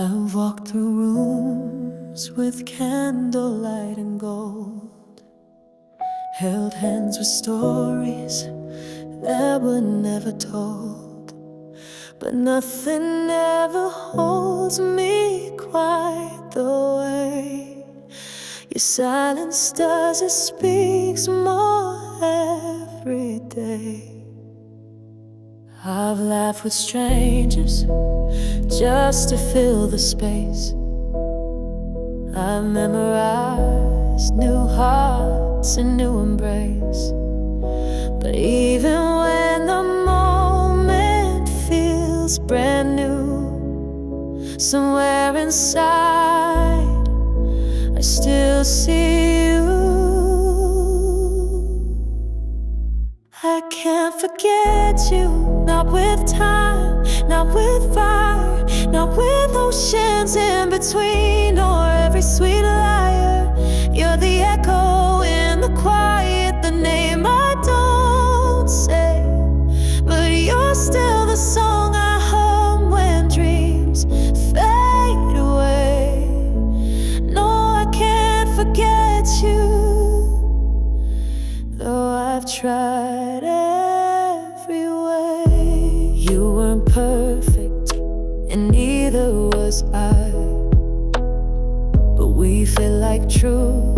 I've walked through rooms with candlelight and gold, held hands with stories that were never told, but nothing ever holds me quite the way your silence does. It speaks more every day. I've laughed with strangers just to fill the space. I've memorized new hearts and new embrace. But even when the moment feels brand new, somewhere inside I still see you. I can't forget you, not with time, not with fire, not with oceans in between, or every sweet liar. You're the echo in the quiet, the name I don't say, but you're still the song I hum when dreams fade away. No, I can't forget you, though I've tried every way. You weren't perfect, and neither was I, but we feel like truth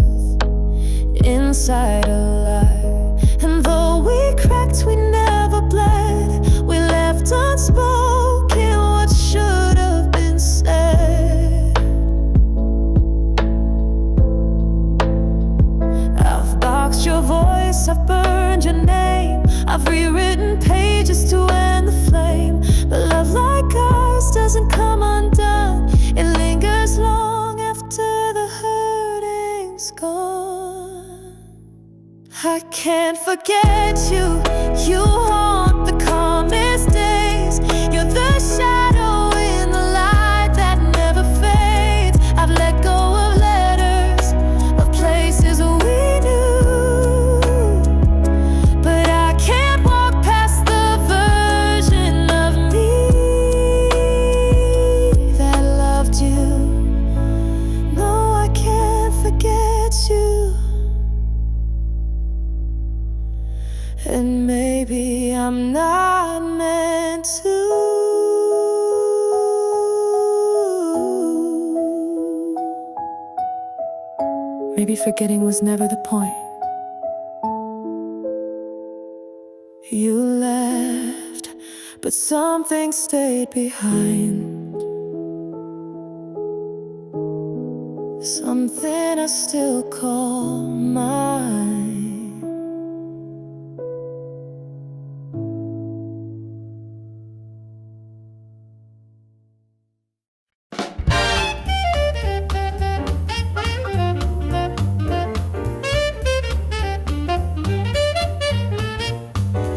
inside a lie. And though we cracked, we never bled. We left unspoken what should have been said. I've boxed your voice, I've burned your name, I've rewritten pages to end the flame. But love like ours doesn't come undone. It lingers long after the hurting's gone. I can't forget you. You haunt the calmest days. You're the shadow in the light that never fades. I've let go of letters, of places we knew, but I can't walk past the version of me that loved you. No, I can't forget you. And maybe I'm not meant to. Maybe forgetting was never the point. You left, but something stayed behind. Something I still call mine.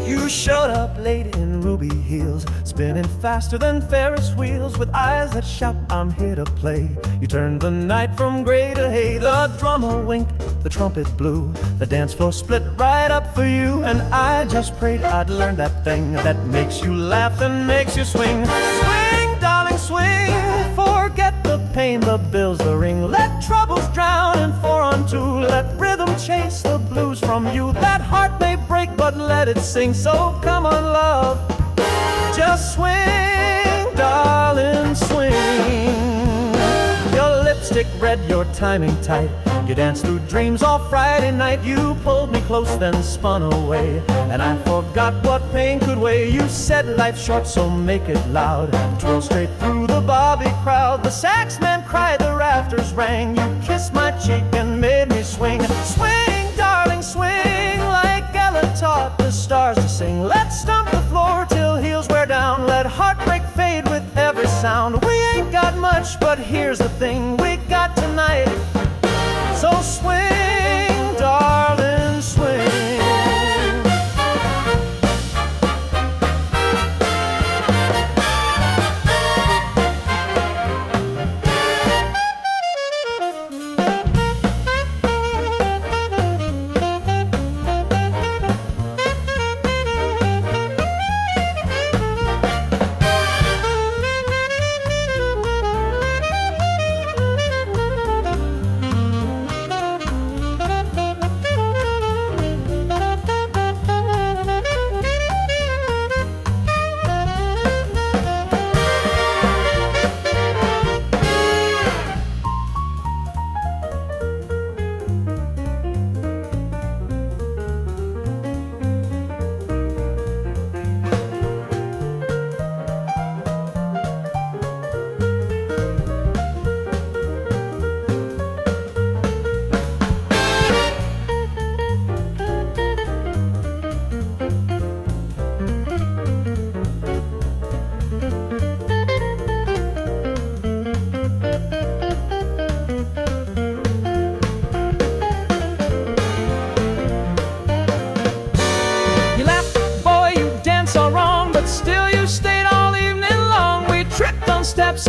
You showed up late in ruby heels, spinning faster than Ferris wheels, with eyes that shout, I'm here to play. You turned the night from gray to hay. The drummer winked, the trumpet blew, the dance floor split right up for you. And I just prayed I'd learn that thing that makes you laugh and makes you swing. Swing, darling, swing. Forget the pain, the bills, the ring. Let troubles drown in 4-on-2. Let rhythm chase the blues from you. That heart may break, but let it sing. So come on, love, just swing, darling, swing. Your lipstick red, your timing tight. You danced through dreams all Friday night. You pulled me close, then spun away, and I forgot what pain could weigh. You said life's short, so make it loud. Twirl straight through the Bobby crowd. The sax man cried, the rafters rang. You kissed my cheek and made me swing. Swing, darling, swing, like Ella taught the stars to sing. Let's stomp the floor till heels wear down. Let heartbreak fade with every sound. We ain't got much, but here's the thing we got tonight. So swing, darling, swing.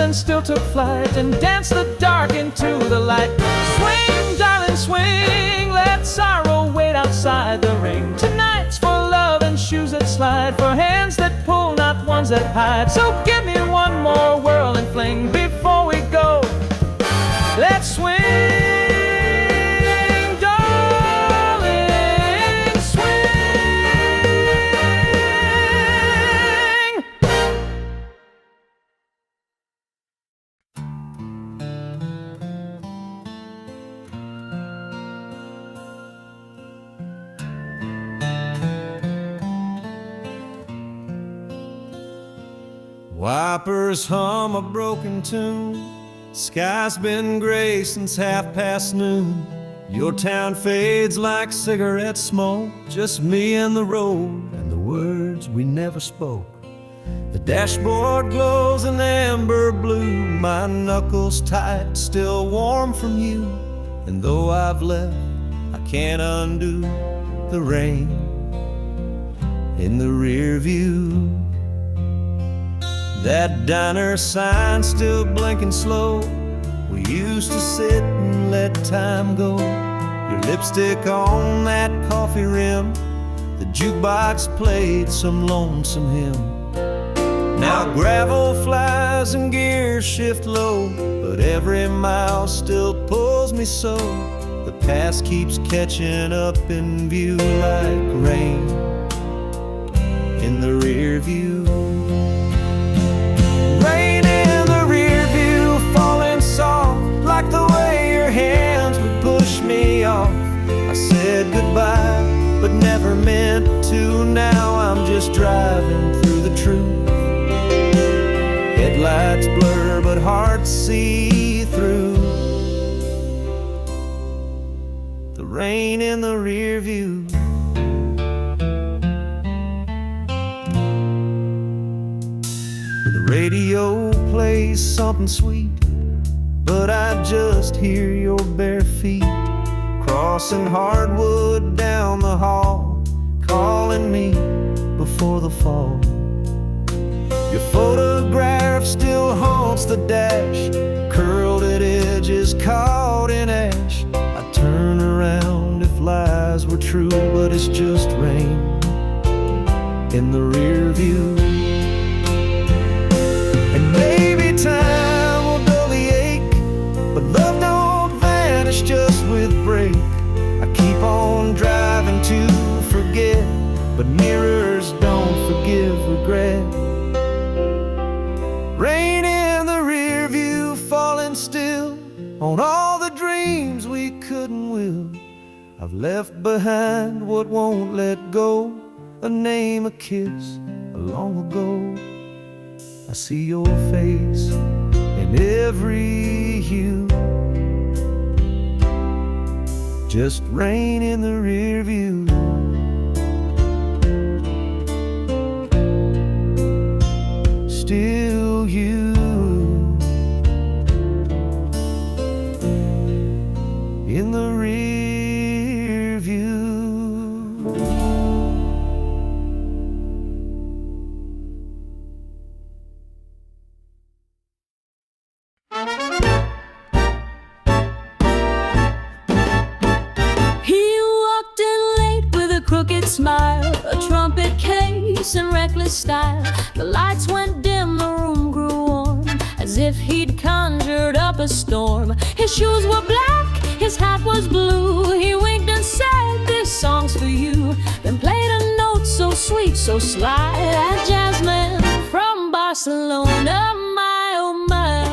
then still took flight and danced the dark into the light. Swing, darling, swing, let sorrow wait outside the ring. Tonight's for love and shoes that slide, for hands that pull, not ones that hide. So give me one more whirl and fling before we go. Let's swing, darling, swing. Wipers hum a broken tune. Sky's been gray since noon. Your town fades like cigarette smoke. Just me and the road and the words we never spoke. The dashboard glows an amber blue. My knuckles tight, still warm from you. And though I've left, I can't undo the rain in the rear view. That diner sign still blinking slow. We used to sit and let time go. Your lipstick on that coffee rim. The jukebox played some lonesome hymn. Now gravel flies and gears shift low, but every mile still pulls me so. The past keeps catching up in view like rain in the rear view. Rain in the rear view, falling soft, like the way your hands would push me off. I said goodbye, but never meant to. Now I'm just driving through the truth. Headlights blur, but hearts see through. The rain in the rear view. The radio plays something sweet, but I just hear your bare feet crossing hardwood down the hall, calling me before the fall. Your photograph still haunts the dash, curled at edges caught in ash. I turn around if lies were true, but it's just rain in the rear view. And maybe time will dull the ache, but love don't vanish just with break. I keep on driving to forget, but mirrors don't forgive regret. Rain in the rear view, falling still on all the dreams we couldn't will. I've left behind what won't let go, a name, a kiss, a long ago. I see your face in every hue. Just rain in the rear view. Still you in the rear view. He walked in late with a crooked smile, a trumpet case in reckless style. The lights went dim, the room grew warm, as if he'd conjured up a storm. His shoes were black, his hat was blue. He winked and said, "This song's for you." Then played a note so sweet, so sly, that Jasmine from Barcelona, my oh my.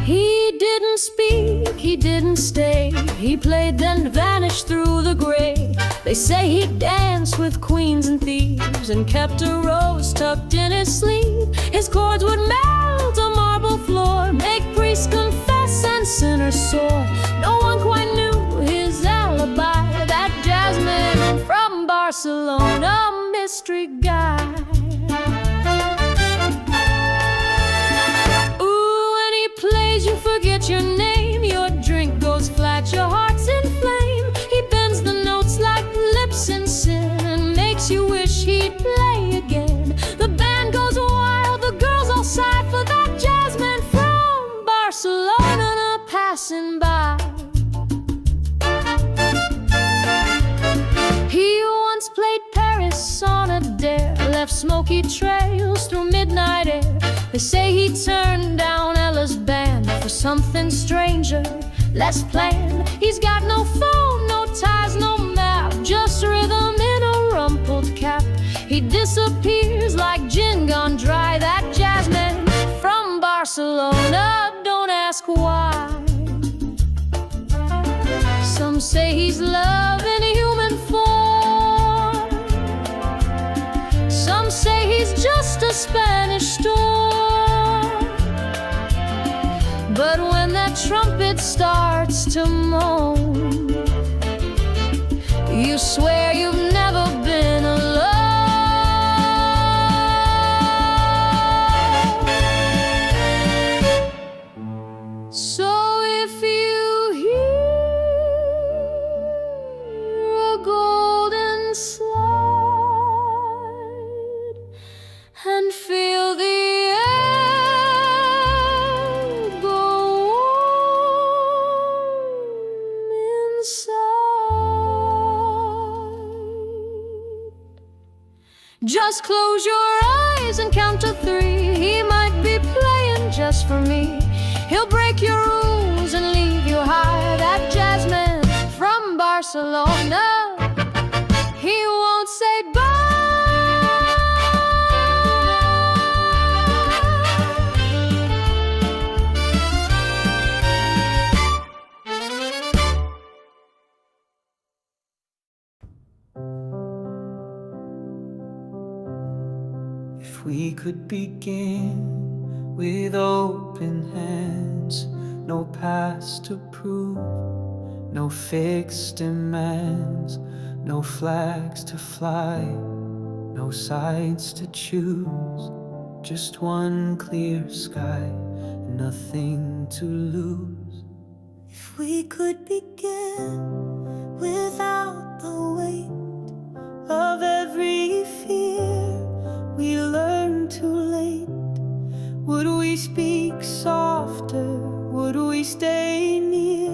He didn't speak, he didn't stay. He played then vanished through the gray. They say he danced with queens and thieves and kept a rose tucked in his sleeve. His chords would melt a marble floor, make priests confess and sinners soar. No one quite knew his alibi, that Jasmine from Barcelona, mystery guy. Ooh, when he plays you forget your name, your drink goes flat, your heart's in flame. He bends the passing by. He once played Paris on a dare, left smoky trails through midnight air. They say he turned down Ella's band for something stranger, less planned. He's got no phone, no ties, no map, just rhythm in a rumpled cap. He disappears like gin gone dry, that jazzman from Barcelona. Don't ask why. Some say he's love in human form, some say he's just a Spanish storm. But when that trumpet starts to moan, you swear you've never been alone. So if you hear a golden slide and feel the air go warm inside, just close your eyes and count to 3. He might be playing just for me. He'll break your rules and leave you high, that jazzman from Barcelona. He won't say bye. If we could begin with open hands, no past to prove, no fixed demands, no flags to fly, no sides to choose, just one clear sky and nothing to lose. If we could begin without the weight of every fear we learned too late, would we speak softer? Would we stay near?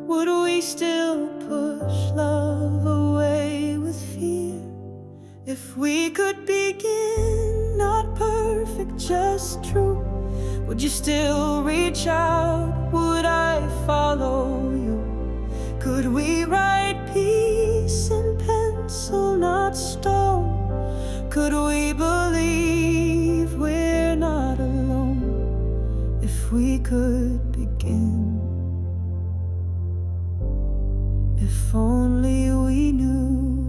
Would we still push love away with fear? If we could begin, not perfect, just true, would you still reach out? Would I follow you? Could we write peace in pencil, not stone? Could we believe we're not alone? If we could begin, if only we knew.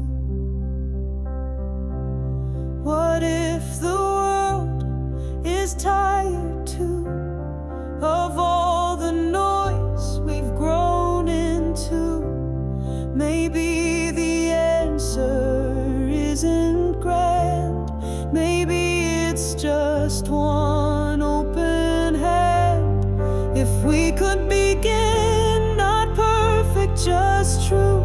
What if the world is tired too of all the noise we've grown into? Maybe the answer isn't grand, maybe it's just one open hand. If we could begin, not perfect, just true,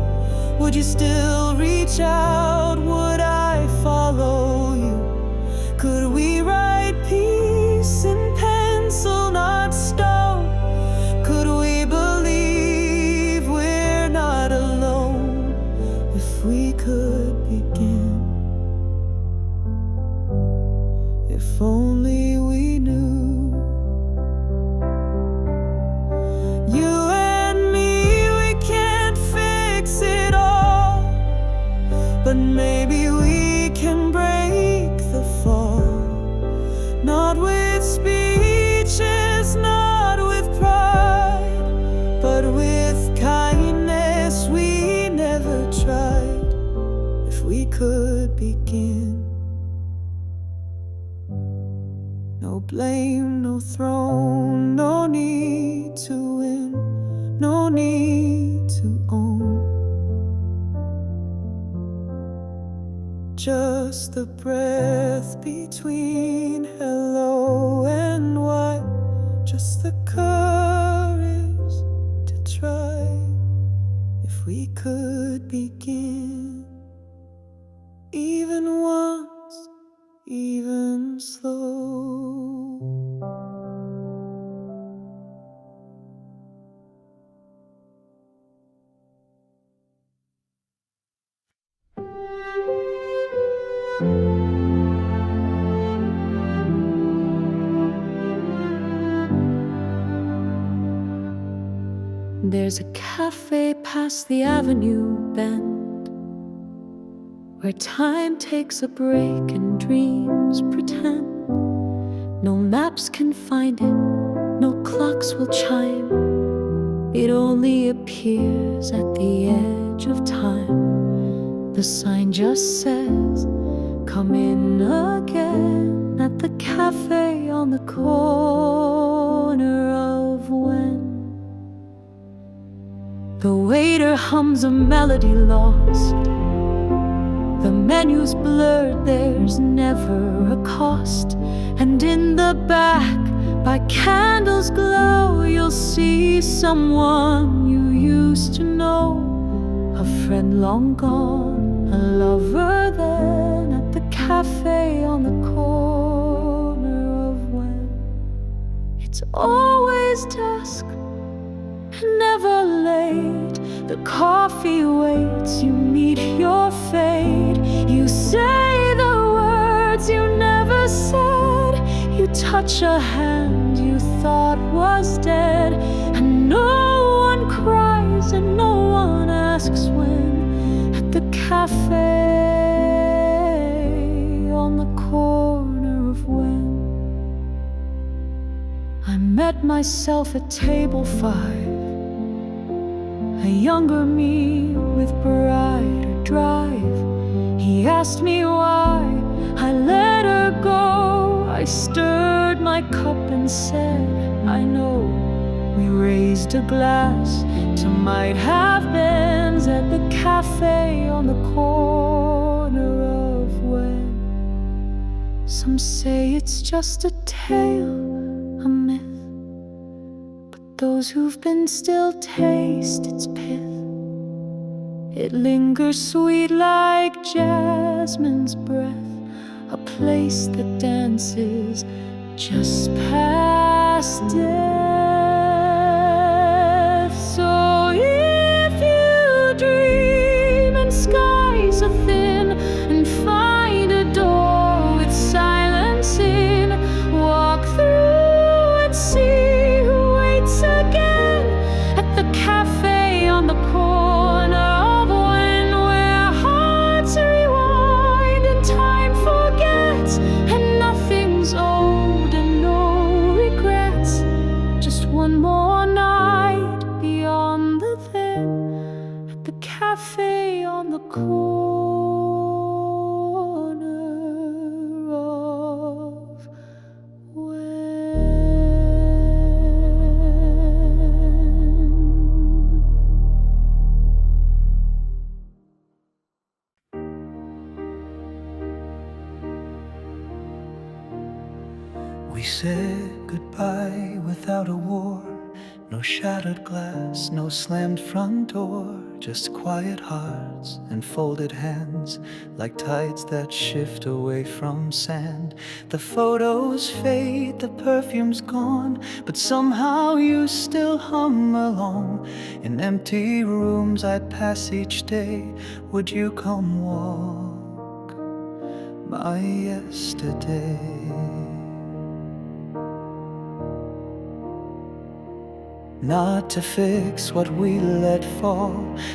would you still reach out? Would I follow you? Could we write peace in pencil, not stone? Could we believe we're not alone? If we could begin, if only we knew. You and me, we can't fix it all, but maybe we can break the fall. Not with speeches, not with pride, but with kindness we never tried. If we could begin, no blame, no throne, no need to win, no need to own. Just the breath between hello and why, just the courage to try. If we could begin, even once, even slow. There's a cafe past the avenue bend, where time takes a break and dreams pretend. No maps can find it, no clocks will chime. It only appears at the edge of time. The sign just says, "Come in again," at the cafe on the corner of when. The waiter hums a melody lost. The menu's blurred, there's never a cost. And in the back, by candles glow, you'll see someone you used to know. A friend long gone, a lover then, at the cafe on the corner of when. It's always dusk, never late. The coffee waits, you meet your fate. You say the words you never said. You touch a hand you thought was dead. And no one cries and no one asks when, at the cafe on the corner of when. I met myself at table 5, a younger me with brighter drive. He asked me why I let her go. I stirred my cup and said, I know. We raised a glass to might have beens, at the cafe on the corner of when. Some say it's just a tale, a myth. Those who've been still taste its pith. It lingers sweet like jasmine's breath, a place that dances just past death. So if you dream and skies are thin and find a door with silence in, walk through and see again, at the cafe on the corner of when, where hearts rewind and time forgets, and nothing's old and no regrets. Just one more night beyond the then, at the cafe on the corner of when. We said goodbye without a war. No shattered glass, no slammed front door. Just quiet hearts and folded hands, like tides that shift away from sand. The photos fade, the perfume's gone, but somehow you still hum along. In empty rooms I'd pass each day. Would you come walk my yesterday? Not to fix what we let fall,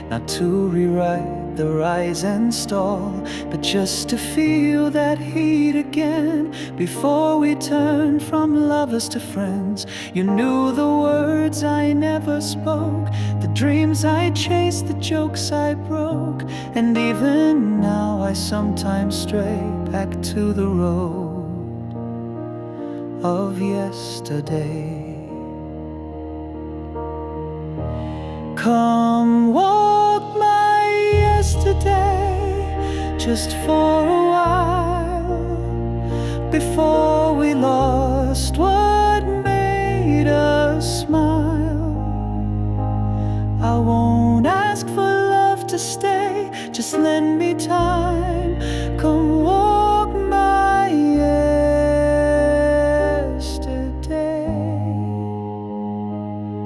not to rewrite the rise and stall, but just to feel that heat again. Before we turned from lovers to friends, you knew the words I never spoke, the dreams I chased, the jokes I broke. And even now I sometimes stray back to the road of yesterday. Come walk my yesterday, just for a while, before we lost what made us smile. I won't ask for love to stay, just lend me time. Come walk my yesterday.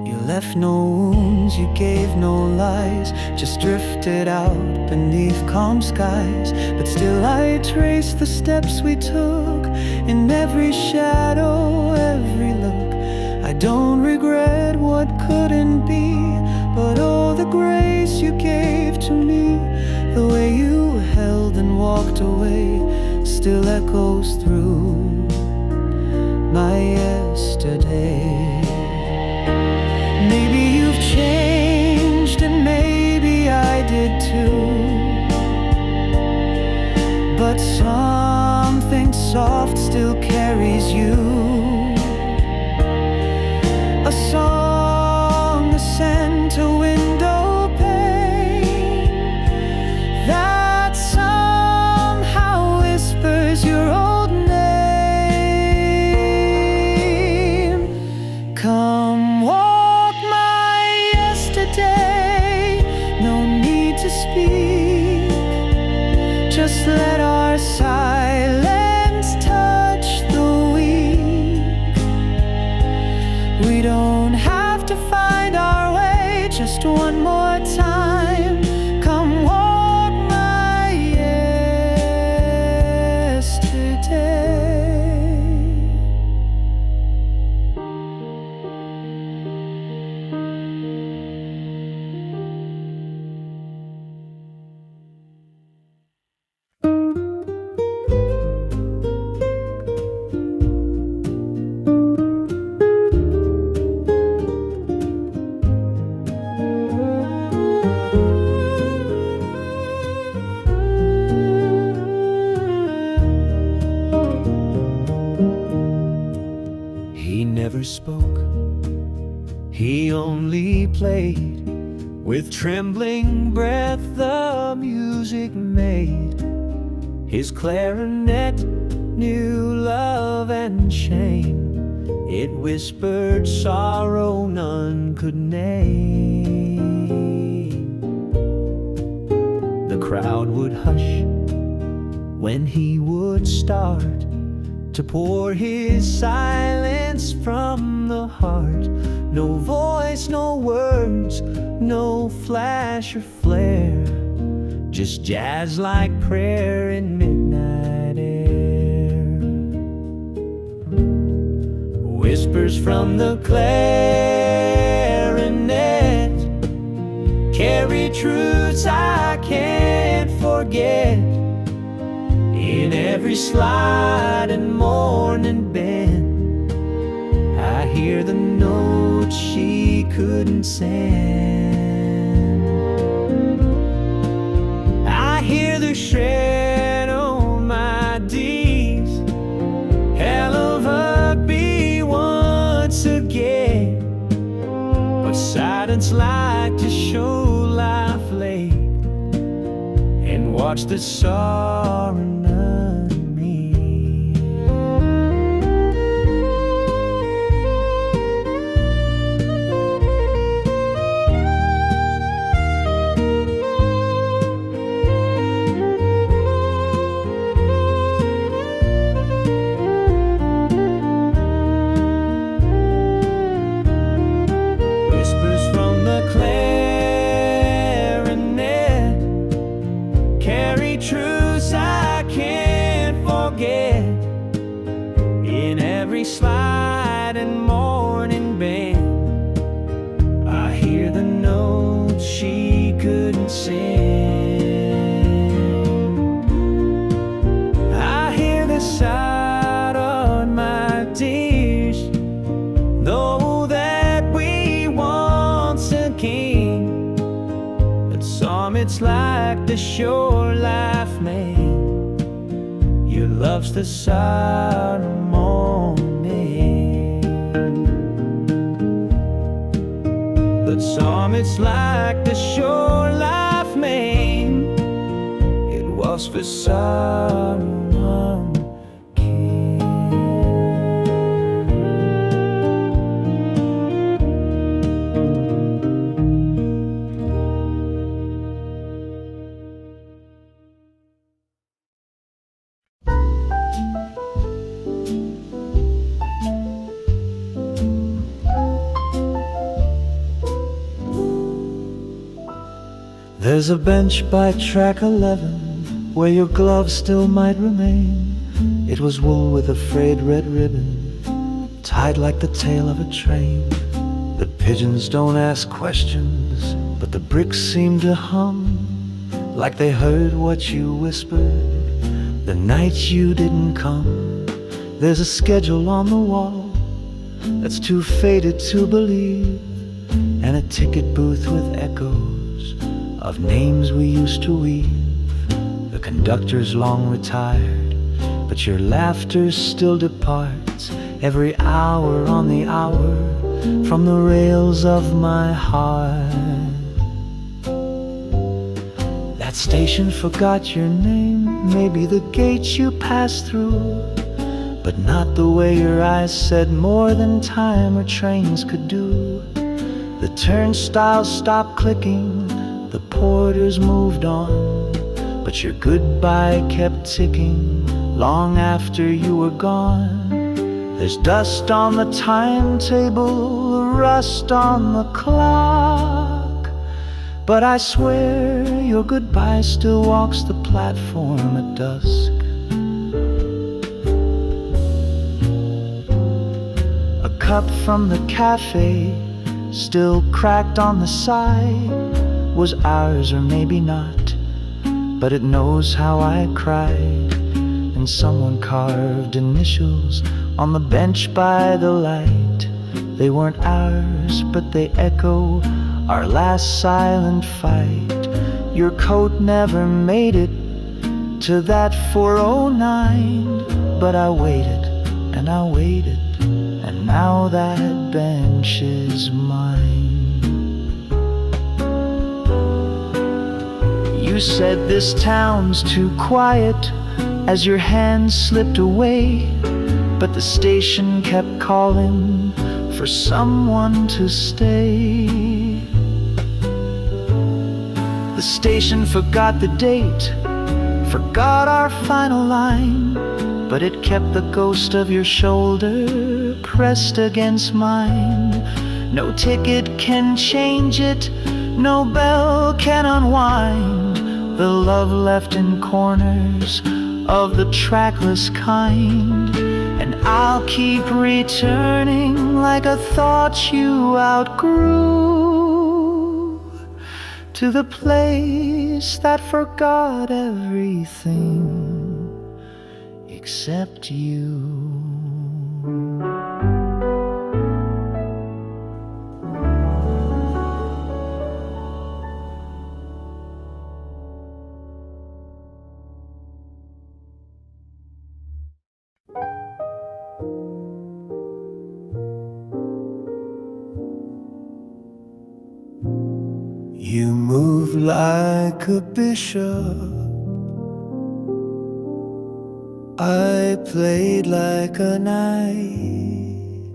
You left no wounds, you gave no lies, just drifted out beneath calm skies. But still I trace the steps we took, in every shadow, every look. I don't regret what couldn't be, kiss you gave to me, the way you held and walked away, still echoes through my yesterday. Maybe you've changed and maybe I did too, but something soft still carries you. A song, a scent, a window pane that somehow whispers your old name. Come walk my yesterday, no need to speak, just let our silence touch the weak. We don't have to find our way just one more time. Come walk my yesterday. He never spoke, he only played. With trembling breath the music made. His clarinet knew love and shame. It whispered sorrow none could name. The crowd would hush when he would start to pour his silence from the heart. No voice, no words, no flash or flare, just jazz like prayer in midnight air. Whispers from the clarinet carry truths I can't forget. In every slide and morning bend, I hear the notes she couldn't send. I hear the shred on my D's, hell of a beat once again. But silence like to show life late and watch the sorrow none me. Whispers from the clarinet carry truths I can't forget. In every slide and morning bend, I hear the notes she couldn't sing. I hear the sound on my tears, know that we once a king. But some it's like the shore life made. Your love's the sorrow morning. But some it's like the shore life made. It was for someone king. There's a bench by track 11 where your glove still might remain. It was wool with a frayed red ribbon, tied like the tail of a train. The pigeons don't ask questions, but the bricks seemed to hum like they heard what you whispered the night you didn't come. There's a schedule on the wall that's too faded to believe, and a ticket booth with echoes of names we used to weave. The conductor's long retired, but your laughter still departs every hour on the hour from the rails of my heart. That station forgot your name, maybe the gates you passed through, but not the way your eyes said more than time or trains could do. The turnstiles stopped clicking, the porters moved on, but your goodbye kept ticking long after you were gone. There's dust on the timetable, rust on the clock, but I swear your goodbye still walks the platform at dusk. A cup from the café, still cracked on the side, was ours or maybe not, but it knows how I cried. And someone carved initials on the bench by the light. They weren't ours, but they echo our last silent fight. Your coat never made it to that 409, but I waited and I waited, and now that bench is mine. You said this town's too quiet as your hand slipped away, but the station kept calling for someone to stay. The station forgot the date, forgot our final line, but it kept the ghost of your shoulder pressed against mine. No ticket can change it, no bell can unwind the love left in corners of the trackless kind. And I'll keep returning like a thought you outgrew, to the place that forgot everything except you. You move like a bishop, I played like a knight.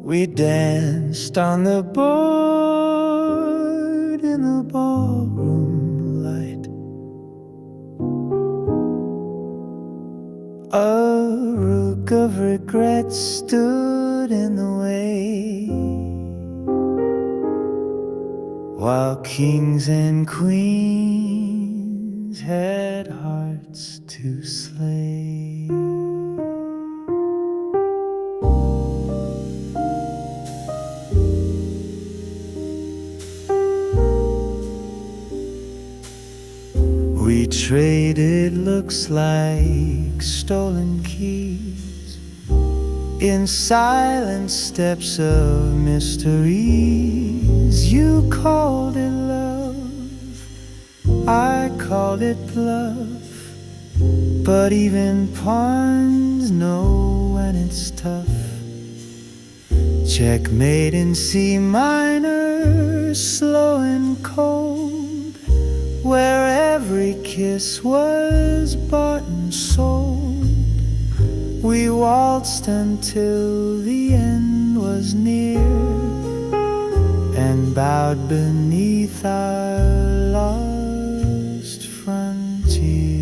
We danced on the board in the ballroom light. A rook of regret stood in the way, while kings and queens had hearts to slay. We traded looks like stolen keys in silent steps of mysteries. You called it love, I called it bluff, but even pawns know when it's tough. Checkmate in C minor, slow and cold, where every kiss was bought and sold. We waltzed until the end was near, and bowed beneath our lost frontier.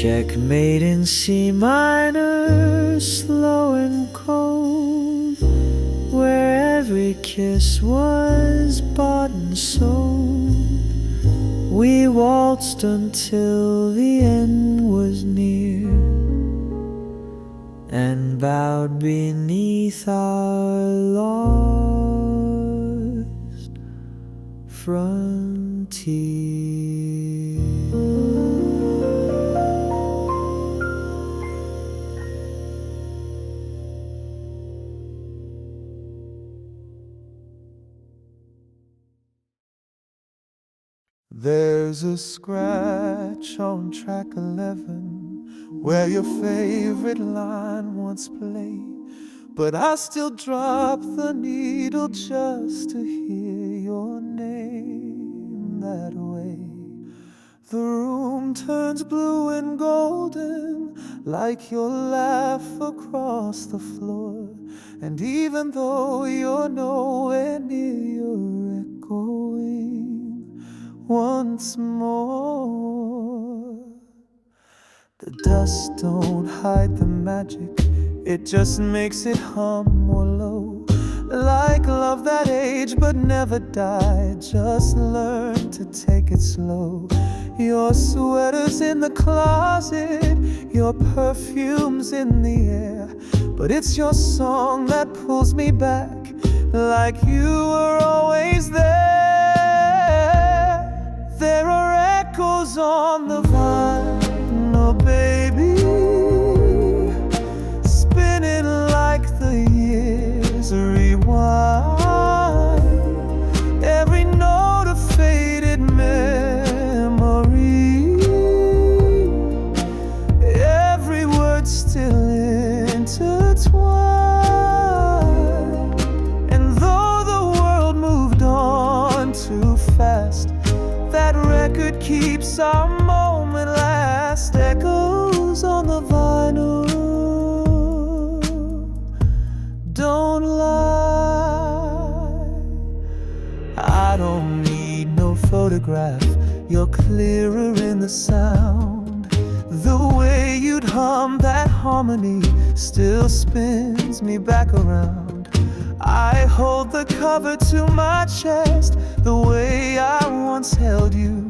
Checkmate in C minor, slow and cold, where every kiss was bought and sold. We waltzed until the end was near, and bowed beneath our lost frontier. There's a scratch on track 11 where your favorite line once played, but I still drop the needle just to hear your name that way. The room turns blue and golden like your laugh across the floor, and even though you're nowhere near, you're echoing once more. The dust don't hide the magic, it just makes it hum more low, like love that aged but never died. Just learn to take it slow. Your sweater's in the closet, your perfume's in the air, but it's your song that pulls me back, like you were always there. There are echoes on the vine, oh baby, spinning like the years rewind. Every note a faded memory, every word still intertwined. And though the world moved on too fast, that record keeps our moment last. Echoes on the vinyl don't lie. I don't need no photograph, you're clearer in the sound. The way you'd hum that harmony still spins me back around. I hold the cover to my chest the way I once held you.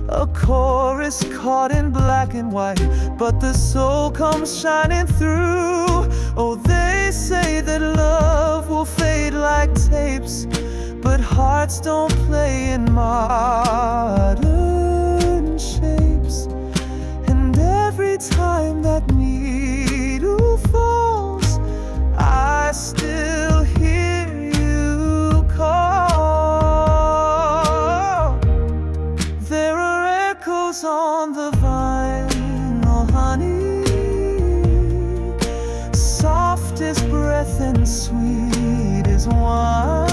A chorus caught in black and white, but the soul comes shining through. Oh, they say that love will fade like tapes, but hearts don't play in modern shapes. And every time that needle falls, I still hear you call. There are echoes on the vinyl, honey, soft as breath and sweet as wine.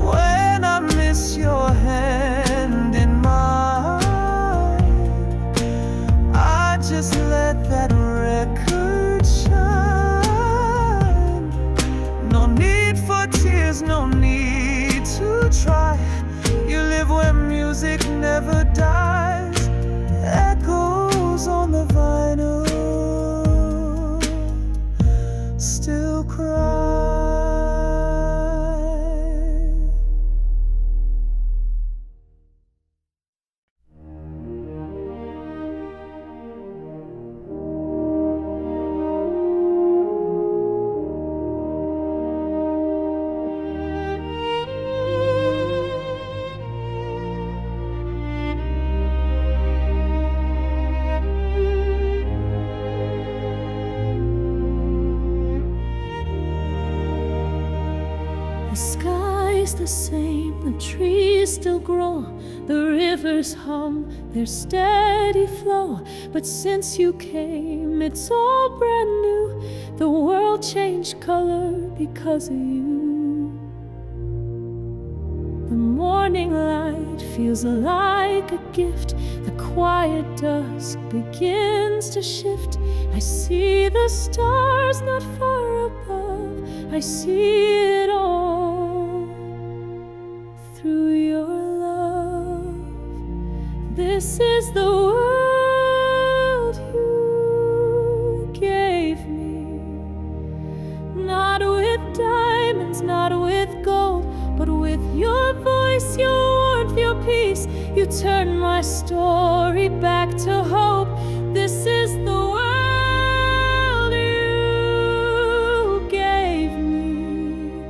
When I miss your hand in mine, I just let that record shine. No need for tears, no need to try. You live where music never dies. Echoes on the vinyl still cry. The sky's the same, the trees still grow, the rivers hum their steady flow. But since you came, it's all brand new. The world changed color because of you. The morning light feels like a gift. The quiet dusk begins to shift. I see the stars not far above. I see it all through your love. This is the world voice, your warmth, your peace. You turn my story back to hope. This is the world you gave me,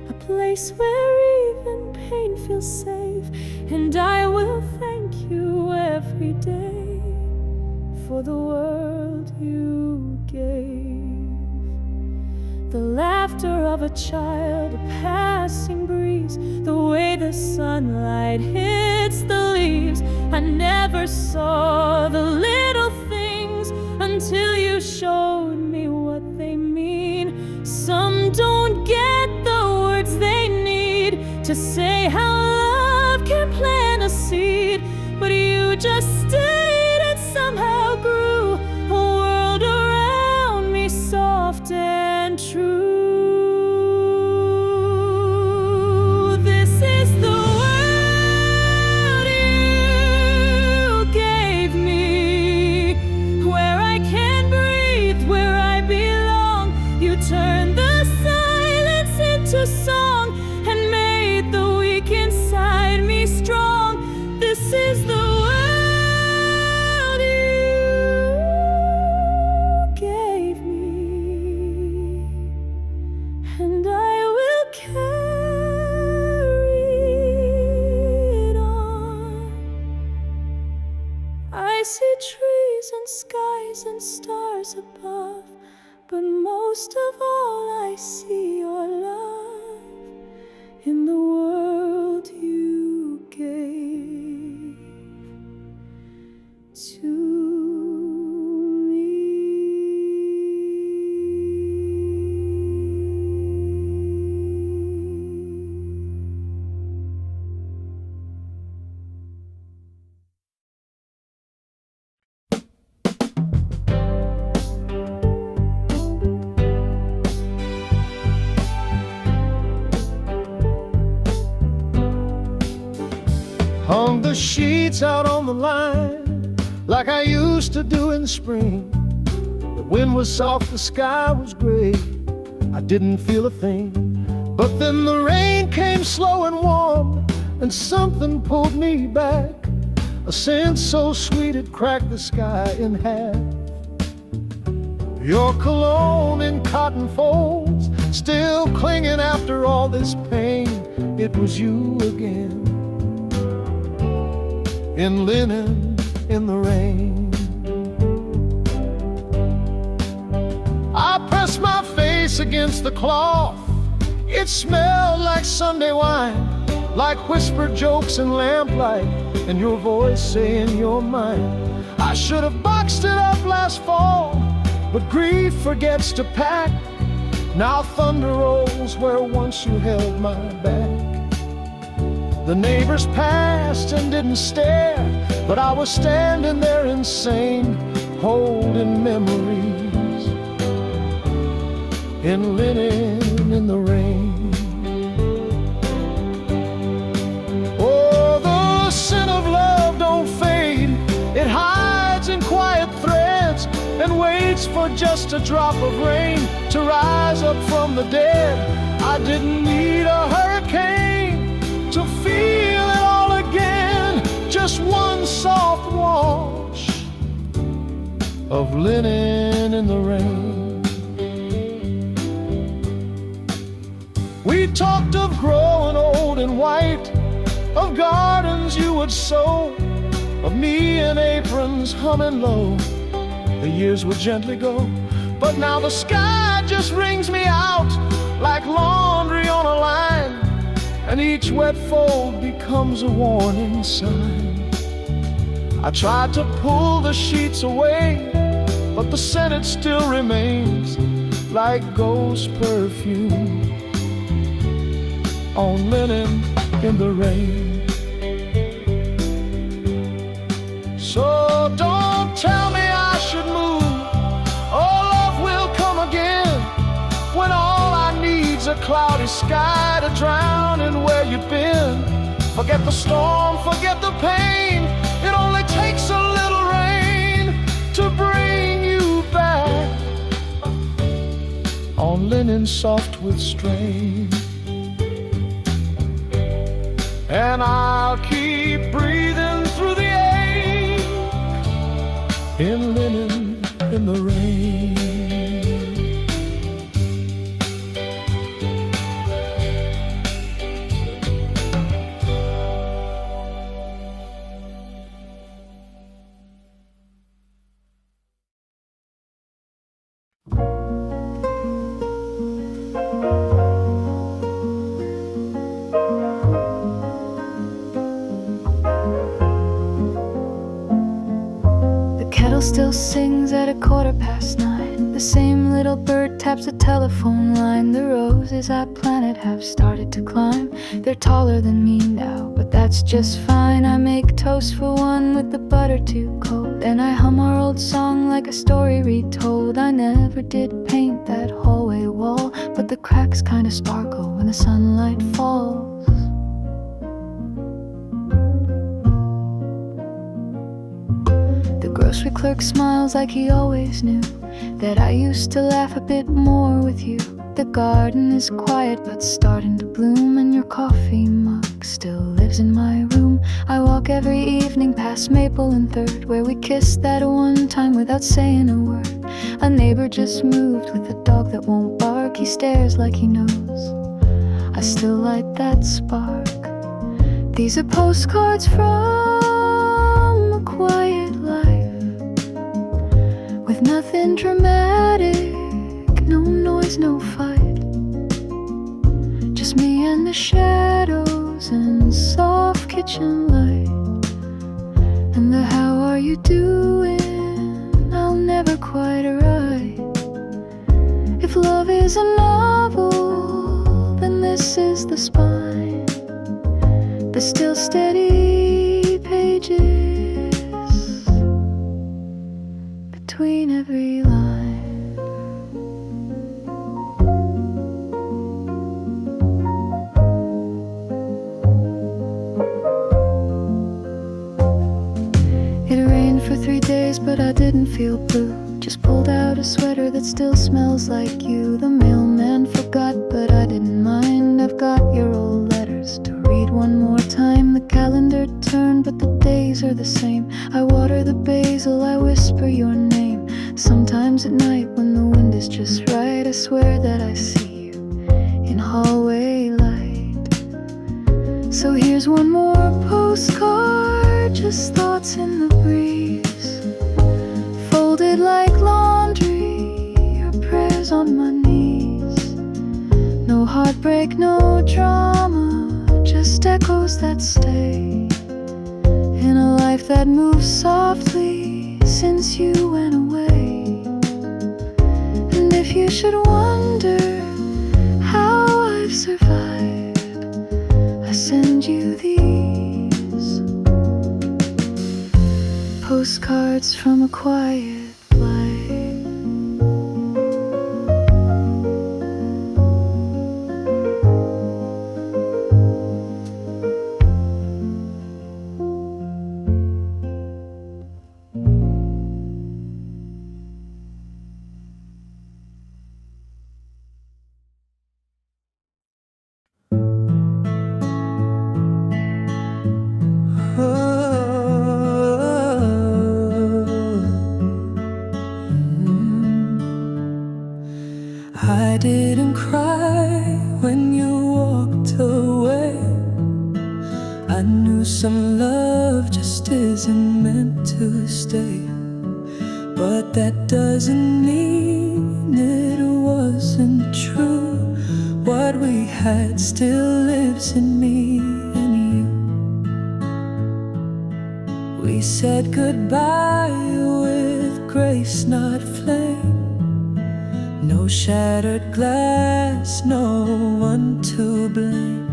a place where even pain feels safe. And I will thank you every day for the world you gave. The laughter of a child, a passing breeze, the way the sunlight hits the leaves. I never saw the little things until you showed me what they mean. Some don't get the words they need to say how love can plant a seed, but you just stayed and somehow grew a world around me, soft and true. This is the world you gave me, where I can breathe, where I belong. You turned the silence into song and made the weak inside me strong. This is the world you gave me, and I will carry it on. I see trees and skies and stars above, but most of all I see your love in the world you gave to me. Hung the sheets out on the line like I used to do in spring. The wind was soft, the sky was gray, I didn't feel a thing. But then the rain came slow and warm, and something pulled me back. A scent so sweet it cracked the sky in half. Your cologne in cotton folds, still clinging after all this pain. It was you again, in linen in the rain. I pressed my face against the cloth. It smelled like Sunday wine, like whispered jokes and lamplight, and your voice saying you're mine. I should have boxed it up last fall, but grief forgets to pack. Now thunder rolls where once you held my back. The neighbors passed and didn't stare, but I was standing there insane, holding memories in linen in the rain. Oh, the scent of love don't fade. It hides in quiet threads and waits for just a drop of rain to rise up from the dead. I didn't need a hurricane to feel it all again. Just one soft wash of linen in the rain. We talked of growing old and white, of gardens you would sow, of me in aprons humming low. The years would gently go, but now the sky just wrings me out like laundry on a line, and each wet fold becomes a warning sign. I tried to pull the sheets away, but the scent it still remains like ghost perfume on linen in the rain. So don't tell me I should move, oh love will come again, when all I need's a cloudy sky to drown in where you've been. Forget the storm, forget the pain, it only takes a little rain to bring you back on linen soft with strain. and I'll keep breathing through the ache in linen in the rain. Kettle still sings at 9:15. The same little bird taps the telephone line. The roses I planted have started to climb. They're taller than me now, but that's just fine. I make toast for one with the butter too cold, and I hum our old song like a story retold. I never did paint that hallway wall, but the cracks kinda sparkle when the sunlight falls. The grocery clerk smiles like he always knew that I used to laugh a bit more with you. The garden is quiet but starting to bloom, and your coffee mug still lives in my room. I walk every evening past Maple and Third, where we kissed that one time without saying a word. A neighbor just moved with a dog that won't bark. He stares like he knows I still light that spark. These are postcards from a quiet life, with nothing dramatic, no noise, no fight, just me and the shadows and soft kitchen light. And the how are you doing, I'll never quite write. If love is a novel, then this is the spine, the still steady pages between every line. It rained for 3 days, but I didn't feel blue. Just pulled out a sweater that still smells like you. The mailman forgot, but I didn't mind. I've got your old letters to read one more time. The calendar turned, but the days are the same. I water the basil, I whisper your name. Sometimes at night when the wind is just right, I swear that I see you in hallway light. So here's one more postcard, just thoughts in the breeze, folded like laundry, your prayers on my knees. No heartbreak, no drama, just echoes that stay in a life that moves softly since you went away. And if you should wonder how I've survived, I send you these postcards from a quiet life. I didn't cry when you walked away. I knew some love just isn't meant to stay, but that doesn't mean it wasn't true. What we had still lives in me and you. We said goodbye with grace, not flame. No shattered glass, no one to blame.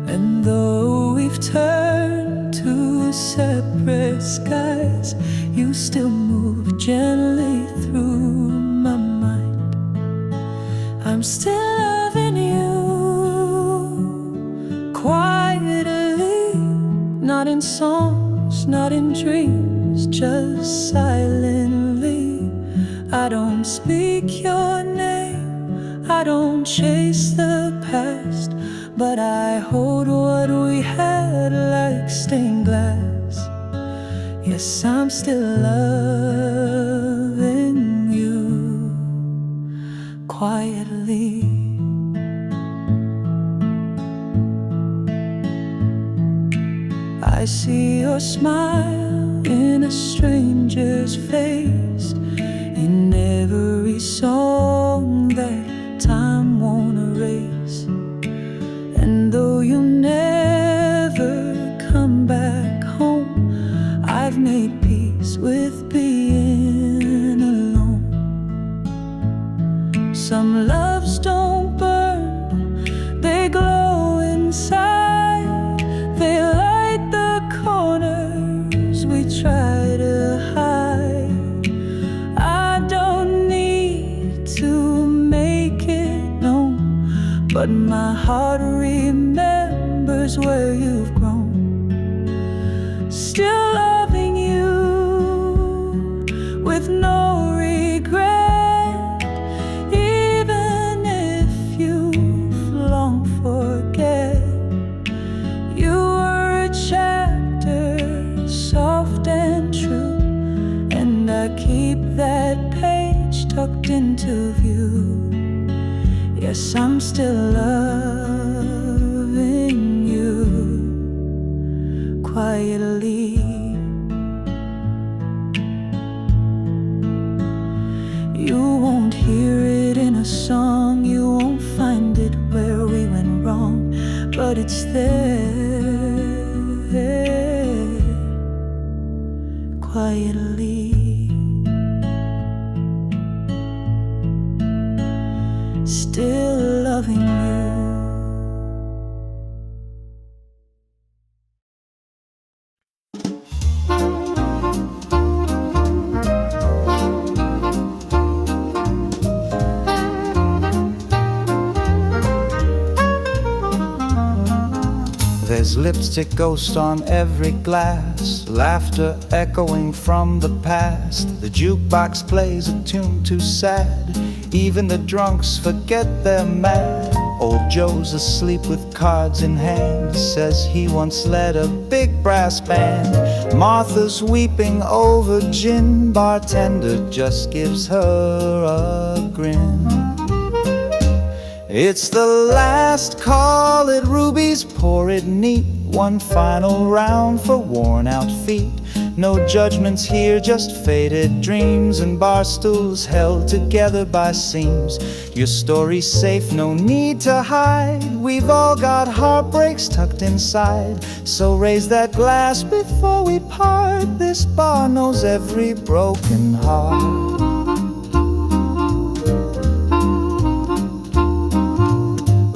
And though we've turned to separate skies, you still move gently through my mind. I'm still loving you quietly, not in songs, not in dreams, just silently. I don't speak your name, I don't chase the past, but I hold what we had like stained glass. Yes, I'm still loving you quietly. I see your smile in a stranger's face, in every song that time won't erase. And though you never come back home, I've made peace with being alone. Some loves don't burn, they glow inside. They light the corners we try to hide. I don't need to make it known, but my heart remembers where you've grown. Still loving you with no regret, even if you've long forget. You were a chapter, soft and true, and I keep that page tucked into view. Yes, I'm still loving you quietly. You won't hear it in a song, you won't find it where we went wrong, but it's there quietly. Still loving you. There's lipstick ghost on every glass, laughter echoing from the past. The jukebox plays a tune too sad, even the drunks forget they're mad. Old Joe's asleep with cards in hand, says he once led a big brass band. Martha's weeping over gin, bartender just gives her a grin. It's the last call at Ruby's, pour it neat, one final round for worn out feet. No judgments here, just faded dreams and bar stools held together by seams. Your story's safe, no need to hide, we've all got heartbreaks tucked inside. So raise that glass before we part, this bar knows every broken heart.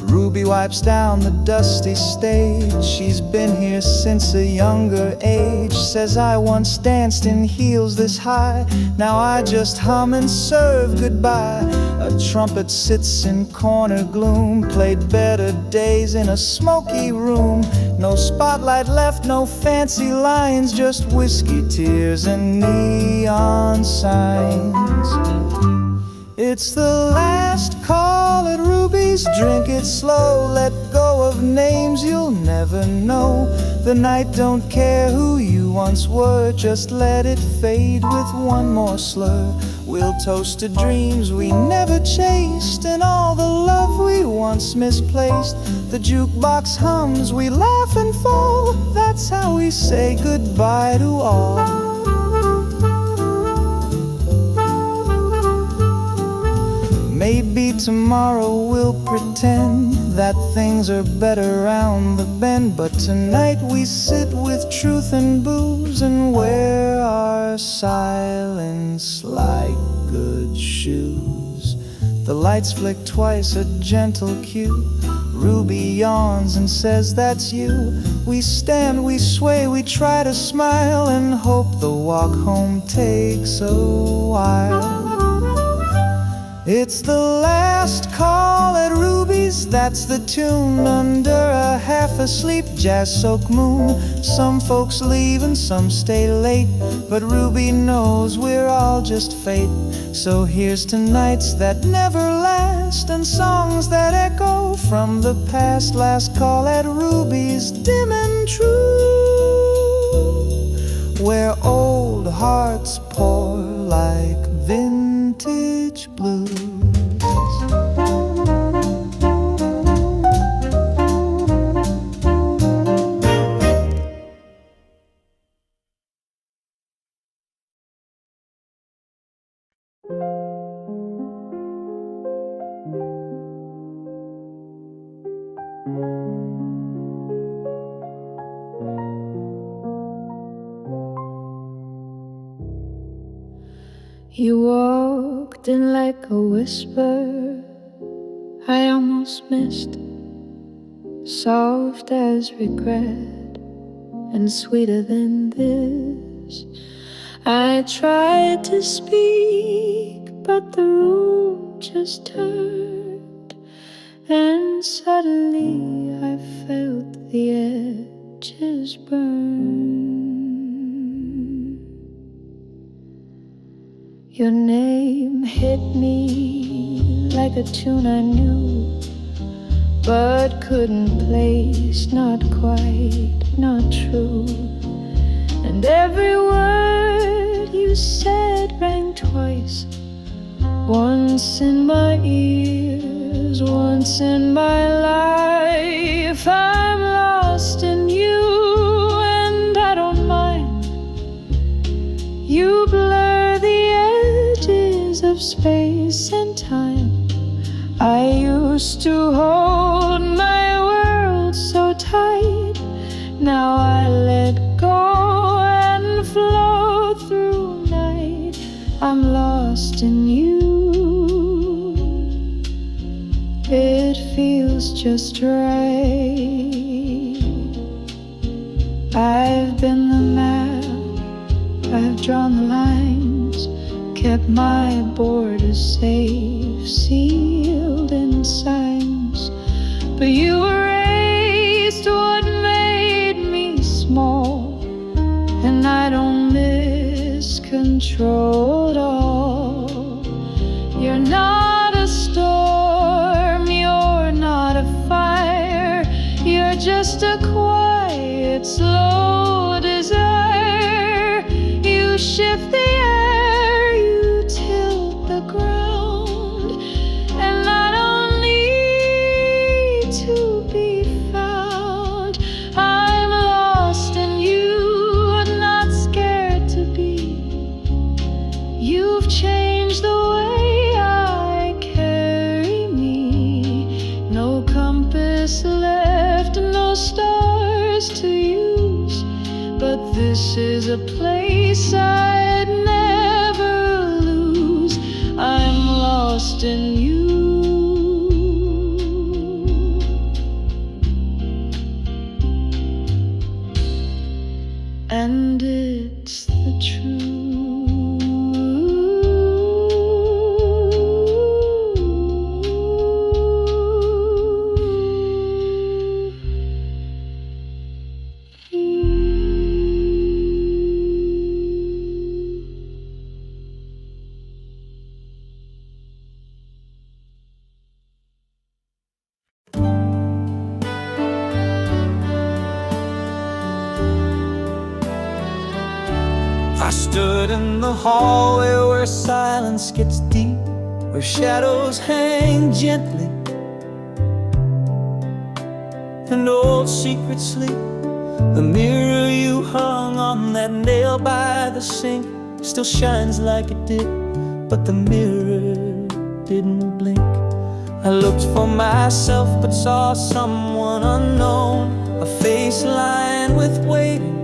Ruby wipes down the dusty stage, she's been here since a younger age. Says I once danced in heels this high, now I just hum and serve goodbye. A trumpet sits in corner gloom, played better days in a smoky room. No spotlight left, no fancy lines, just whiskey tears and neon signs. It's the last call at Ruby's, drink it slow, let go of names you'll never know. The night don't care who you once were, just let it fade with one more slur. We'll toast to dreams we never chased, and all the love we once misplaced. The jukebox hums, we laugh and fall, that's how we say goodbye to all. Maybe tomorrow we'll pretend that things are better round the bend, but tonight we sit with truth and booze and wear our silence like good shoes. The lights flick twice, a gentle cue. Ruby yawns and says that's you. We stand, we sway, we try to smile and hope the walk home takes a while. It's the last call at Ruby's, that's the tune under a half-asleep jazz-soaked moon. Some folks leave and some stay late, but Ruby knows we're all just fate. So here's to nights that never last, and songs that echo from the past. Last call at Ruby's, dim and true, where old hearts pour like vintage blues. You walked in like a whisper, I almost missed, soft as regret and sweeter than this. I tried to speak, but the room just turned, and suddenly I felt the edges burn. Your name hit me like a tune I knew, but couldn't place, not quite, not true. And every word you said rang twice, once in my ears, once in my life. I'm lost in you, and I don't mind. You blur the edges of space and time. I used to hold my world so tight. Now I let go and flow through night. I'm lost in you. It feels just right. I've been the map, I've drawn the lines, kept my borders safe, sealed in signs. But you erased what made me small, and I don't miss control at all. You're not a storm, you're not a fire, you're just a quiet, slow desire. You shift the air, you tilt the ground, and I don't need to be found. I'm lost in you, not scared to be. You've changed the way I carry me. No compass left, no stars to use, but this is a place I'd never lose. I'm lost in you. And it's the truth. I stood in the hallway where silence gets deep, where shadows hang gently and old secrets sleep. The mirror you hung on that nail by the sink still shines like it did, but the mirror didn't blink. I looked for myself but saw someone unknown, a face lined with waiting.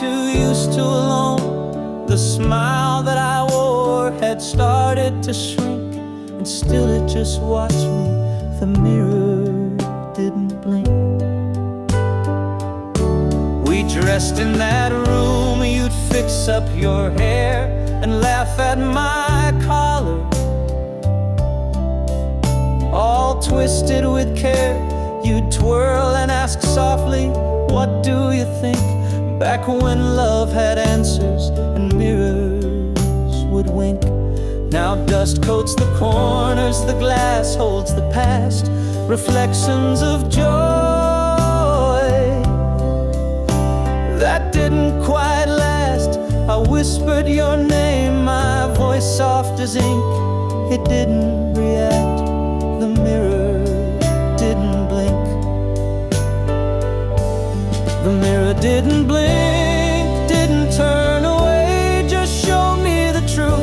Too used to alone, the smile that I wore had started to shrink, and still it just watched me. The mirror didn't blink. We dressed in that room, you'd fix up your hair, and laugh at my collar, all twisted with care. You'd twirl and ask softly, what do you think? Back when love had answers and mirrors would wink. Now dust coats the corners, the glass holds the past, reflections of joy that didn't quite last. I whispered your name, my voice soft as ink. It didn't react, the mirror didn't blink. The mirror didn't blink, didn't turn away, just showed me the truth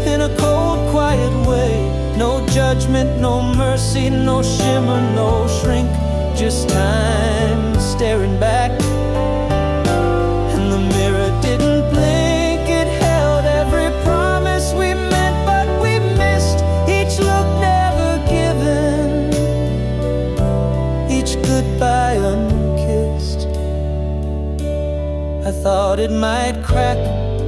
in a cold, quiet way. No judgment, no mercy, no shimmer, no shrink, just time staring back. And the mirror didn't blink, it held every promise we meant, but we missed each look never given, each goodbye unkissed. I thought it might crack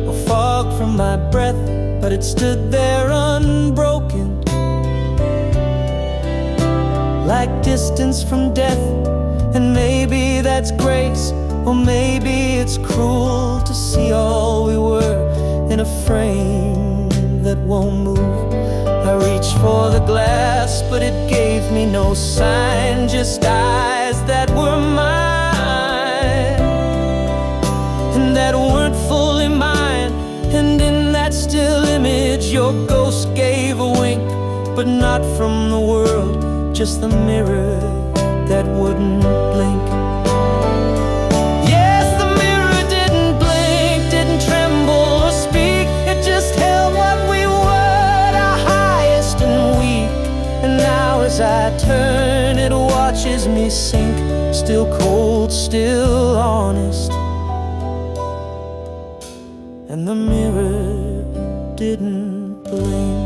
or fog from my breath, but it stood there unbroken, like distance from death. And maybe that's grace, or maybe it's cruel to see all we were in a frame that won't move. I reached for the glass, but it gave me no sign, just eyes that were mine and that weren't fully mine. And in that still image, your ghost gave a wink, but not from the world, just the mirror that wouldn't blink. Yes, the mirror didn't blink, didn't tremble or speak. It just held what we were, our highest and weak. And now as I turn, it watches me sink, still cold, still honest. And the mirror didn't blink.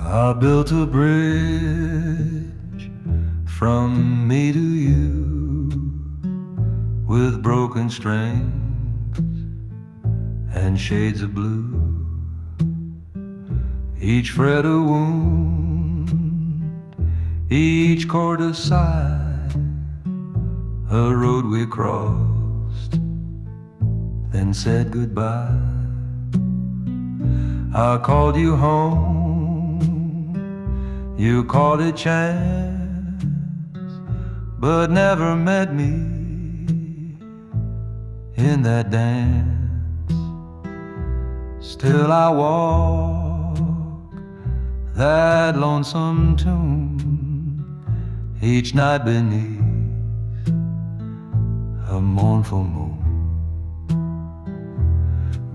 I built a bridge from me to you with broken strings and shades of blue, each fret a wound, each chord a sigh, a road we crossed, then said goodbye. I called you home, you called it chance, but never met me in that dance. Still I walk that lonesome tune each night beneath a mournful moon.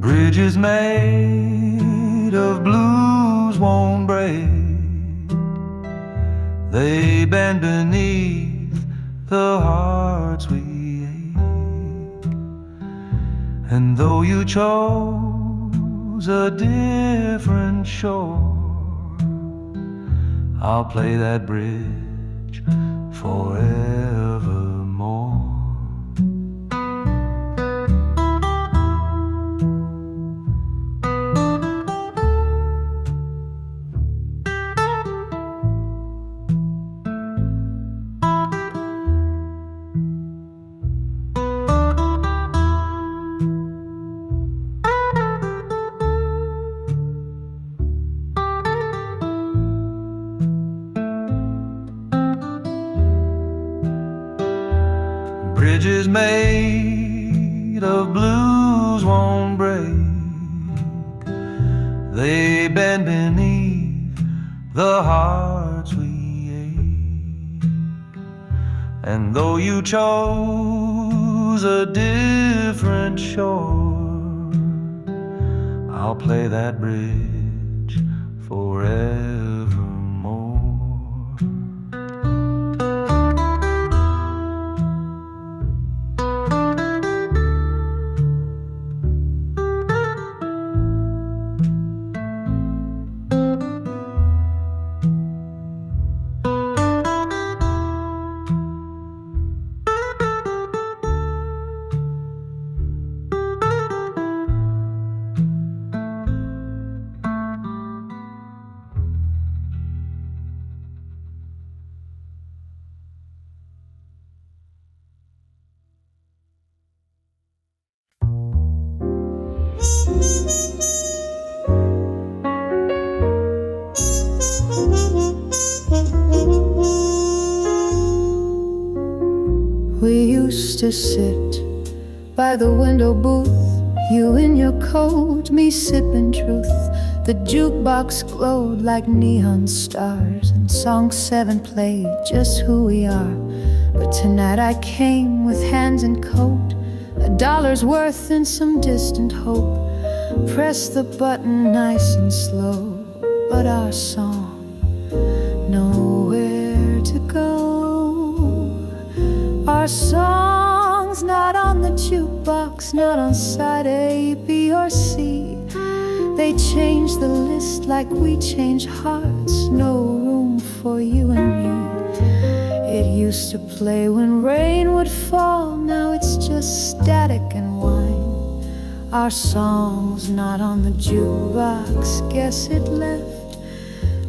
Bridges made of blues won't break, they bend beneath the hearts we ache. And though you chose a different shore, I'll play that bridge forevermore. Bridges made of blues won't break, they bend beneath the hearts we ache. And though you chose choose a different shore, I'll play that bridge forevermore. We used to sit by the window booth, you in your coat, me sipping truth. The jukebox glowed like neon stars, and song 7 played just who we are. But tonight I came with hands and coat, $1's worth and some distant hope. Press the button nice and slow, but our song, nowhere to go. Our song's not on the jukebox, not on side A, B, or C. They change the list like we change hearts. No room for you and me. It used to play when rain would fall, now it's just static and whine. Our song's not on the jukebox, guess it left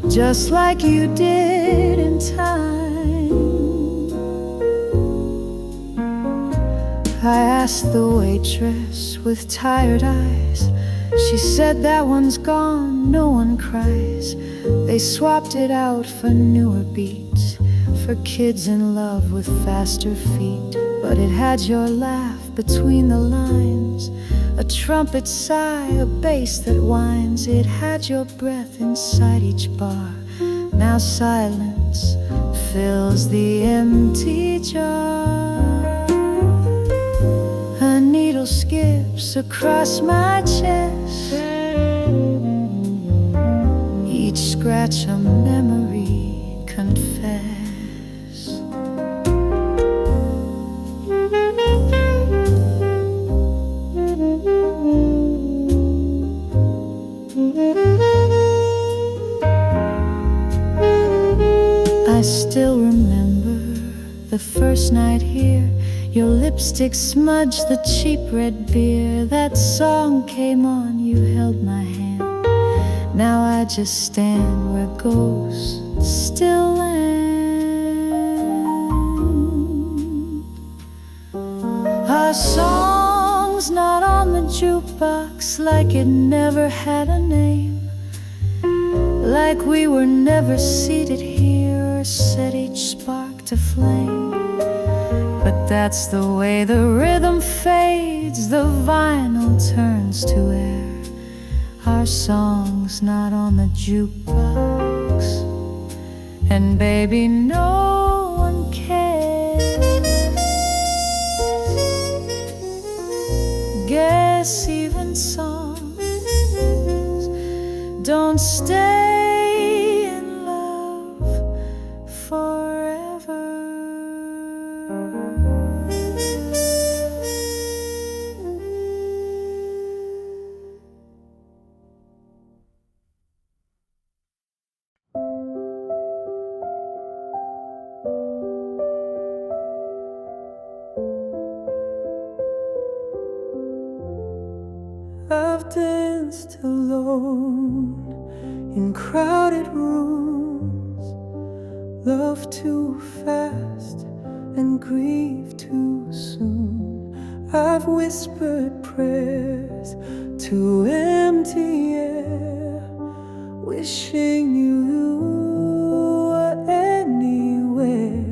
just like you did in time. I asked the waitress with tired eyes. She said that one's gone, no one cries. They swapped it out for newer beats, for kids in love with faster feet. But it had your laugh between the lines, a trumpet sigh, a bass that whines. It had your breath inside each bar. Now silence fills the empty jar. A needle skips across my chest, each scratch a memory confess. I still remember the first night here. Your lipstick smudged the cheap red beer. That song came on, you held my hand. Now I just stand where ghosts still land. Our song's not on the jukebox, like it never had a name, like we were never seated here or set each spark to flame. But that's the way the rhythm fades, the vinyl turns to air. Our song's not on the jukebox, and baby, no one cares. Guess even songs don't stay in love forever. I've danced alone in crowded rooms, loved too fast and grieved too soon. I've whispered prayers to empty air, wishing you were anywhere.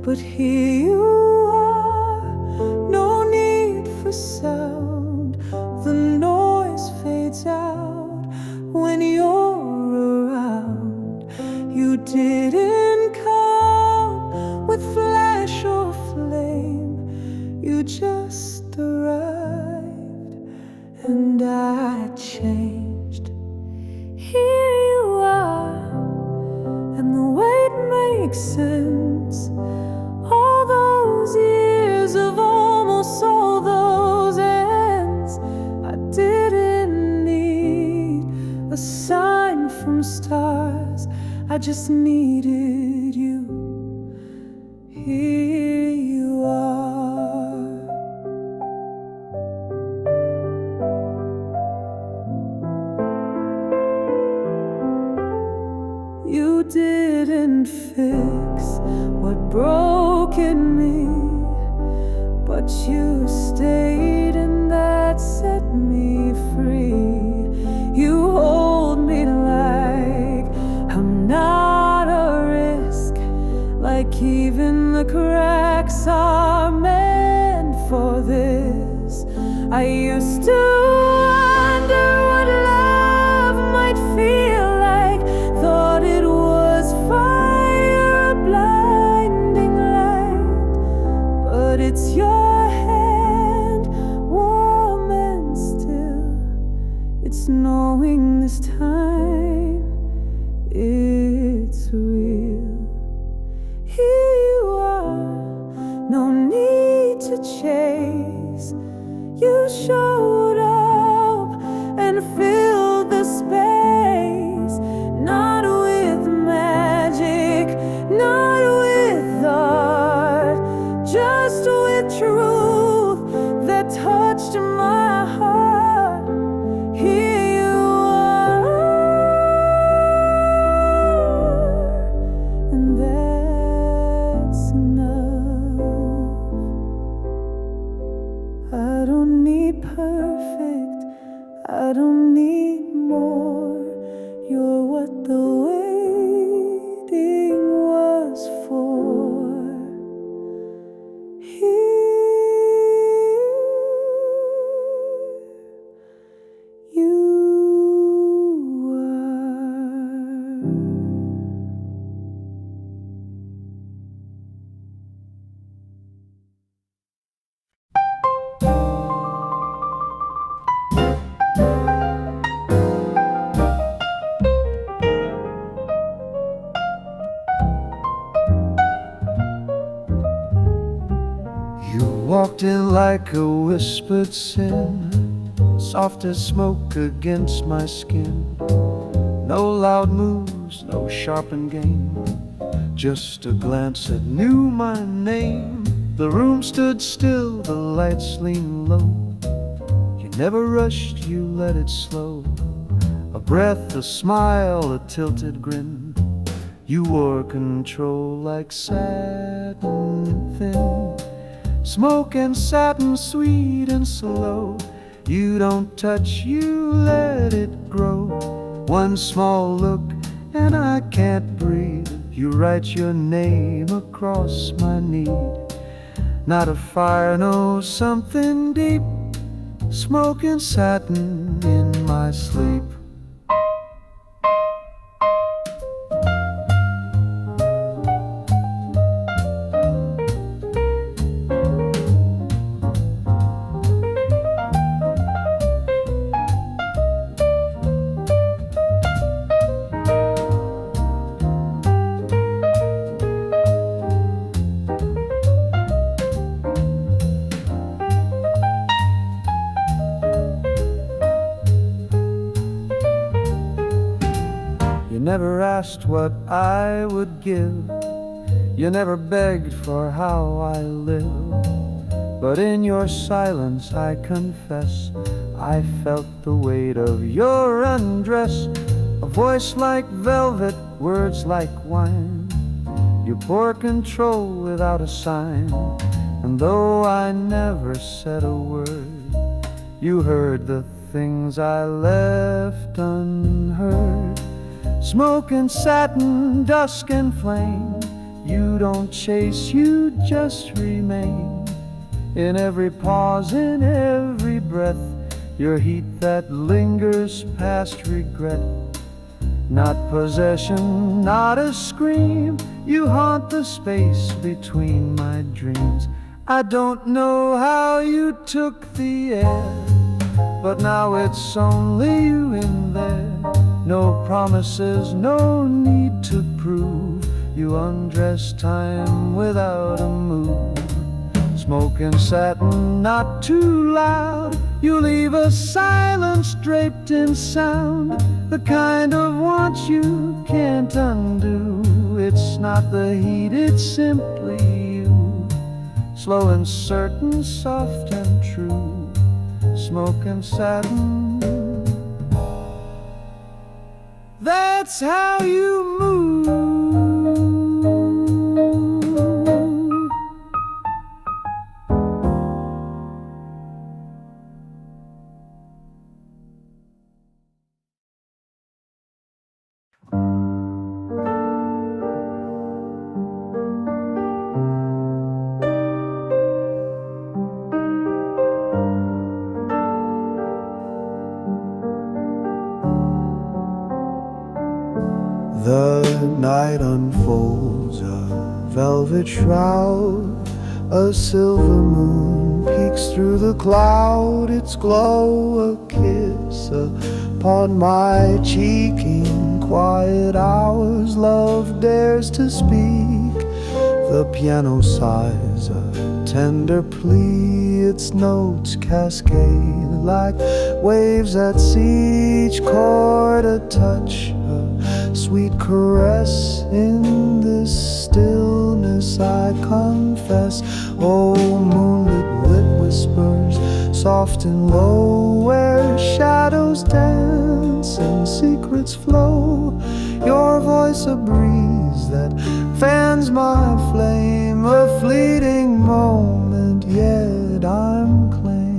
But here you are, no need for sound. The noise fades out when you're around. You didn't come with flash or flame, you just just arrived, and I changed. Here you are, and the wait makes sense. All those years of almost all those ends, I didn't need a sign from stars, I just needed you. Here you are. You didn't fix what broke in me, but you stayed and that set me free. You hold me like I'm not a risk, like even the cracks are meant for this. I used to wonder what love might feel like, thought it was fire, a blinding light, but it's your hand, warm and still. It's knowing this time it's real. Here you are, no need to chase. You showed up and filled the space, not with magic, not with art, just with truth that touched my heart. Here you are, and that's enough. I don't need perfect, I don't need more. You're what the waiting was for. Here you are. You walked in like a whispered sin, soft as smoke against my skin. No loud moves, no sharpened game, just a glance that knew my name. The room stood still, the lights leaned low. You never rushed, you let it slow. A breath, a smile, a tilted grin. You wore control like satin thin. Smoke and satin, sweet and slow. You don't touch, you let it grow. One small look and I can't breathe. You write your name across my need. Not a fire, no, something deep. Smoke and satin in my sleep. You never asked what I would give. You never begged for how I live. But in your silence, I confess, I felt the weight of your undress. A voice like velvet, words like wine. You bore control without a sign. And though I never said a word, you heard the things I left unheard. Smoke and satin, dusk and flame. You don't chase, you just remain. In every pause, in every breath, your heat that lingers past regret. Not possession, not a scream. You haunt the space between my dreams. I don't know how you took the air, but now it's only you in there. No promises, no need to prove. You undress time without a move. Smoking satin, not too loud. You leave a silence draped in sound, the kind of want you can't undo. It's not the heat, it's simply you. Slow and certain, soft and true. Smoking satin, that's how you move. The night unfolds a velvet shroud. A silver moon peeks through the cloud. Its glow a kiss upon my cheek. In quiet hours love dares to speak. The piano sighs a tender plea. Its notes cascade like waves at sea. Each chord a touch, sweet caress. In this stillness I confess. Oh, moonlit lit whispers, soft and low, where shadows dance and secrets flow. Your voice a breeze that fans my flame. A fleeting moment, yet I'm claimed.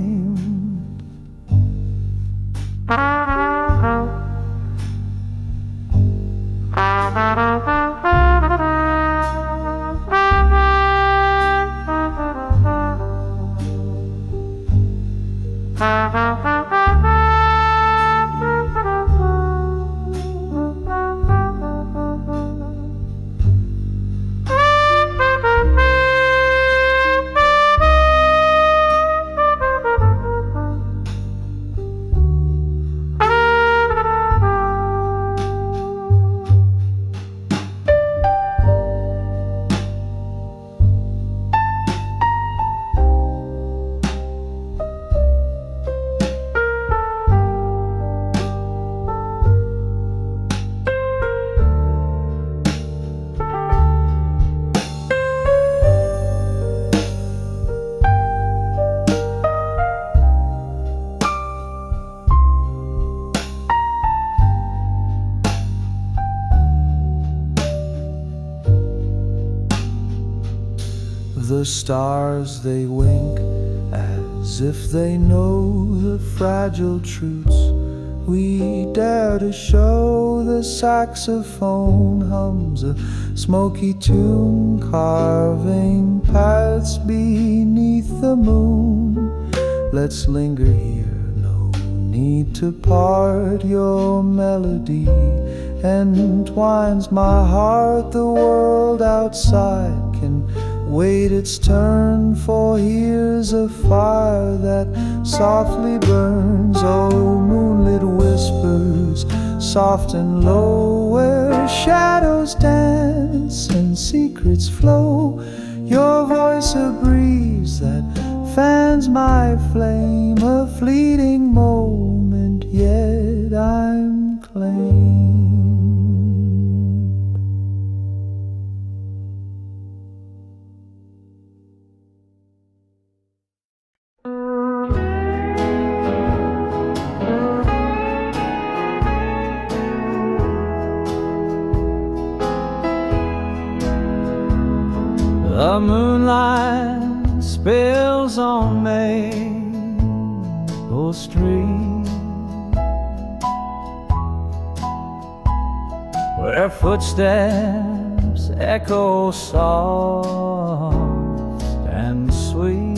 The stars they wink as if they know the fragile truths we dare to show. The saxophone hums a smoky tune, carving paths beneath the moon. Let's linger here, no need to part. Your melody entwines my heart. The world outside can wait its turn, for here's a fire that softly burns. Oh, moonlit whispers, soft and low, where shadows dance and secrets flow. Your voice a breeze that fans my flame. A fleeting moment, yet I'm claimed. The moonlight spills on Maple Street, where footsteps echo soft and sweet.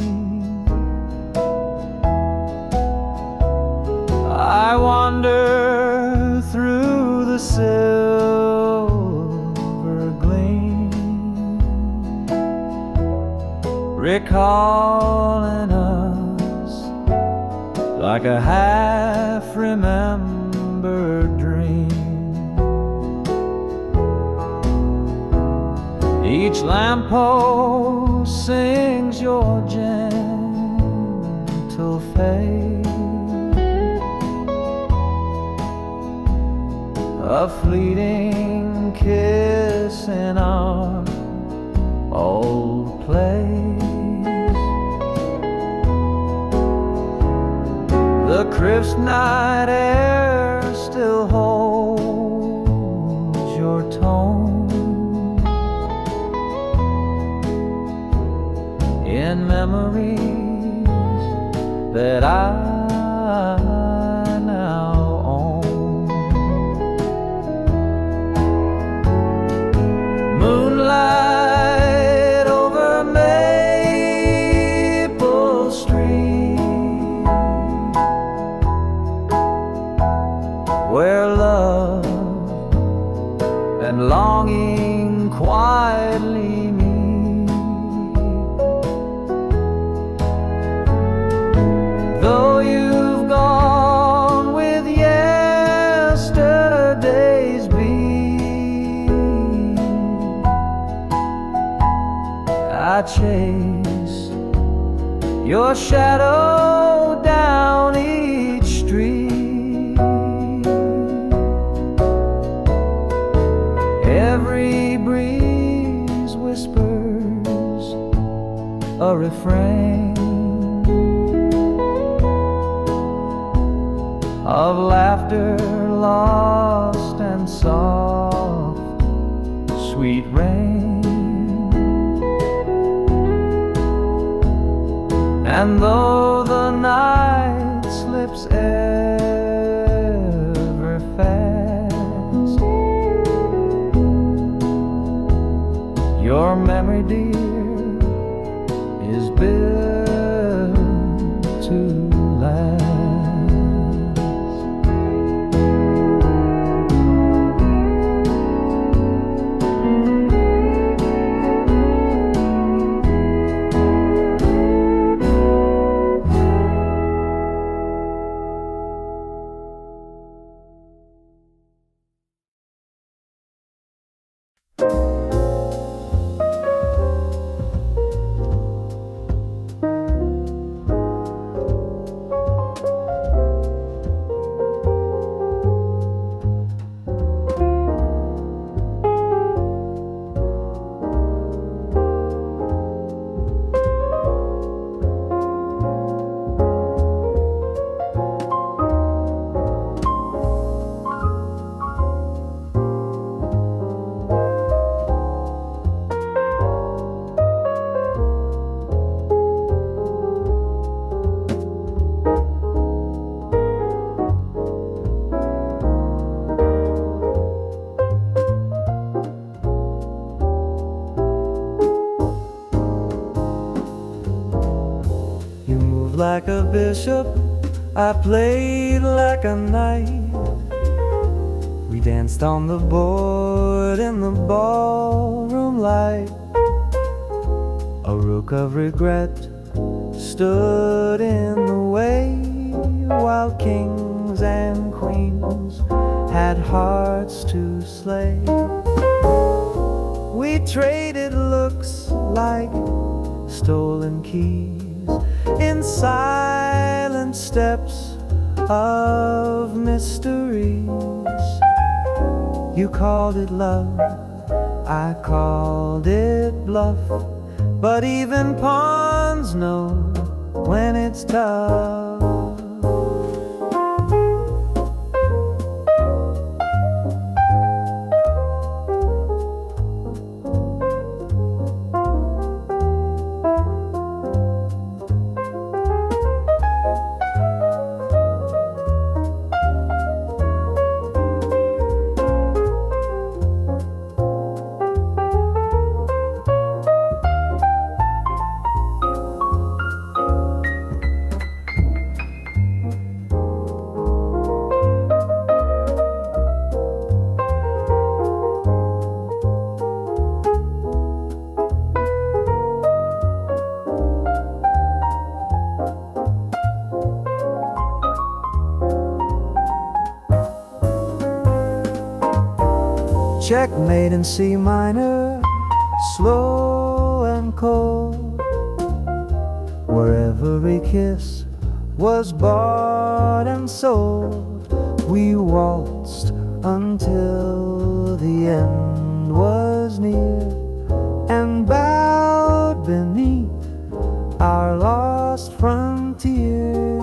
I wander through the silver gleam, They're calling us like a half-remembered dream. Each lamppost sings your gentle fate, a fleeting kiss in our old place. The crisp night air still holds your tone in memories that I now own. Moonlight over Maple Street, where love and longing quietly meet. Though you've gone with yesterday's beat, I chase your shadow down each street. Every breeze whispers a refrain of laughter lost and soft, sweet rain. And though the night slips ever fast, your memory, dear, is built to last. Like a bishop, I played like a knight. We danced on the board in the ballroom light. A rook of regret stood in the way, while kings and queens had hearts to slay. We traded looks like stolen keys in silent steps of mysteries. You called it love, I called it bluff, but even pawns know when it's tough. checkmate in C minor, slow and cold, where every kiss was bought and sold. We waltzed until the end was near, and bowed beneath our lost frontier.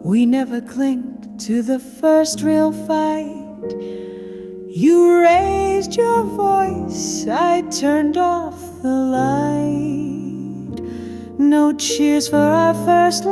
We never clinked to the first real fight. You raised your voice, I turned off the light. No cheers for our first